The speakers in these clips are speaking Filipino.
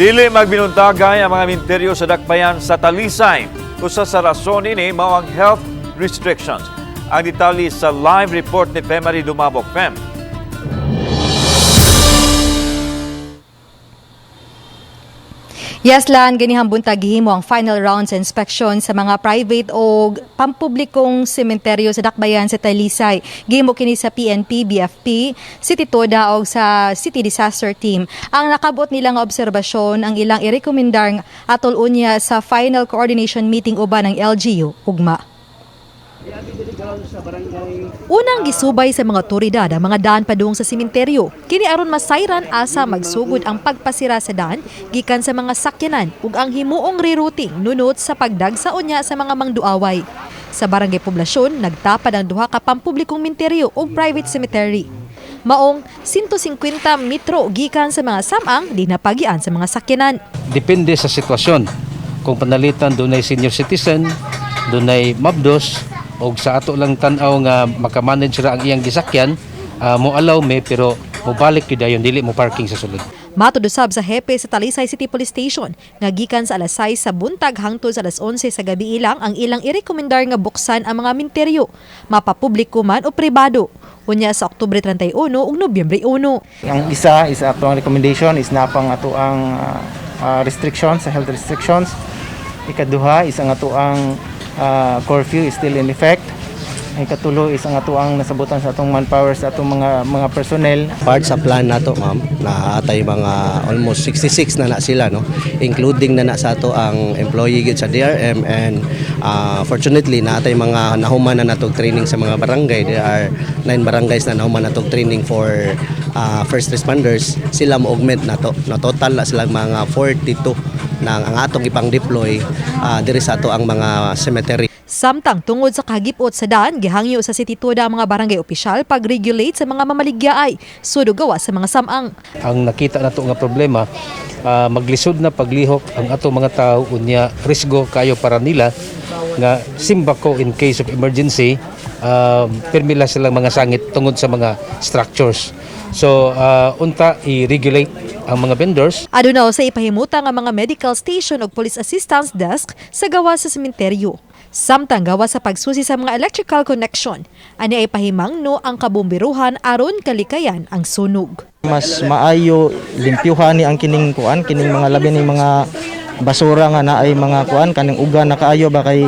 Dili magbinuntagay ang mga minteryo sa dakbayan sa Talisay. Usa sa rason ini mao ang health restrictions. Ang detalye sa live report ni Femari Dumabok. Fem. Yaslan, ganihang buntag gihimo ang final rounds inspection sa mga private o pampublikong sementeryo sa dakbayan sa Talisay. Gihimo kini sa PNP, BFP, City Toda o sa City Disaster Team. Ang nakabot nilang obserbasyon ang ilang irekomendar atol unya sa final coordination meeting uban ng LGU, ugma. Unang gisubay sa mga otoridad ang mga daan padung sa sementeryo. Kini aron masayran asa magsugod ang pagpasira sa daan gikan sa mga sakyanan ug ang himuong rerouting nunot sa pagdagsa unya sa mga mangduaway. Sa barangay poblasyon, nagtapad ang duha ka pampublikong sementeryo ug private cemetery. Maong 150 metro gikan sa mga samang di napagian sa mga sakyanan. Depende sa sitwasyon. Kung panalitan dunay senior citizen, dunay mabdos, o sa ato lang tanaw nga makamanage ra ang iyang gisakyan, mo allow me pero mo balik yun dayon dili mo parking sa sulod. Matud usab sa hepe sa Talisay City Police Station nga gikan sa alas 6 sa buntag hangtod sa alas 11 sa gabi ilang ang ilang irekomendar nga buksan ang mga minteryo, mapapubliko man o pribado. Unya sa Oktubre 31 ug Nobyembre 1. Ang isa is ato ang recommendation is napang ato ang restrictions, health restrictions. Ikaduha is ang ato ang curfew is still in effect. Ang ikatulo is ang ato ang nasabutan sa atong manpower sa atong mga personnel. Part sa plan nato, ma'am, na atay mga almost 66 na sila, no, including na sa ato ang employee gid sa DRM, and fortunately na atay mga nahuman na natog training sa mga barangay. There are 9 barangays na nahuman natog training for first responders. Sila mo augment nato, na total na sila mga 42 na ang atong ipang deploy diri sa ato ang mga cemetery. Samtang tungod sa kahagipot sa daan, gihangyo sa City Toda ang mga barangay opisyal pag-regulate sa mga mamaligyaay, sudog gawa sa mga samang. Ang nakita nato nga problema, maglisod na paglihok ang ato mga tao unya risgo kayo para nila nga simba ko in case of emergency, permila silang mga sangit tungod sa mga structures. So unta i-regulate ang mga vendors. Adunaw sa ipahimuta nga mga medical station ug police assistance desk sa gawa sa sementeryo. Samtang gawa sa pagsusi sa mga electrical connection, ani ay pahimangno ang kabomberuhan aron kalikayan ang sunog. Mas maayo limpyuhan ni ang kining mga labi ni mga basura nga naay mga kaning uga na kaayo ba kay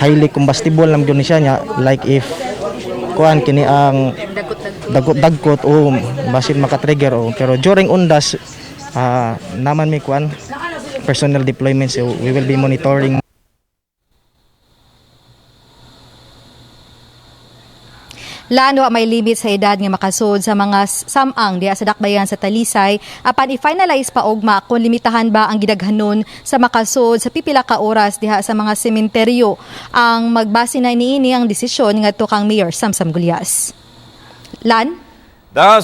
highly combustible nam gyud ni siya nya, like if kini ang dagkot o basin maka-trigger o, pero during undas naman may personnel deployments, so we will be monitoring. Lano may limit sa edad nga makasud sa mga samang diya sa dakbayan sa Talisay, apan i-finalize pa ugma kung limitahan ba ang gidaghanon sa makasud sa pipila ka oras diha sa mga sementeryo. Ang magbase na niini ang desisyon ngadto kang Mayor Samsam Gulyas. Lan?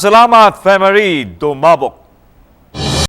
Salamat, Femari Dumabok.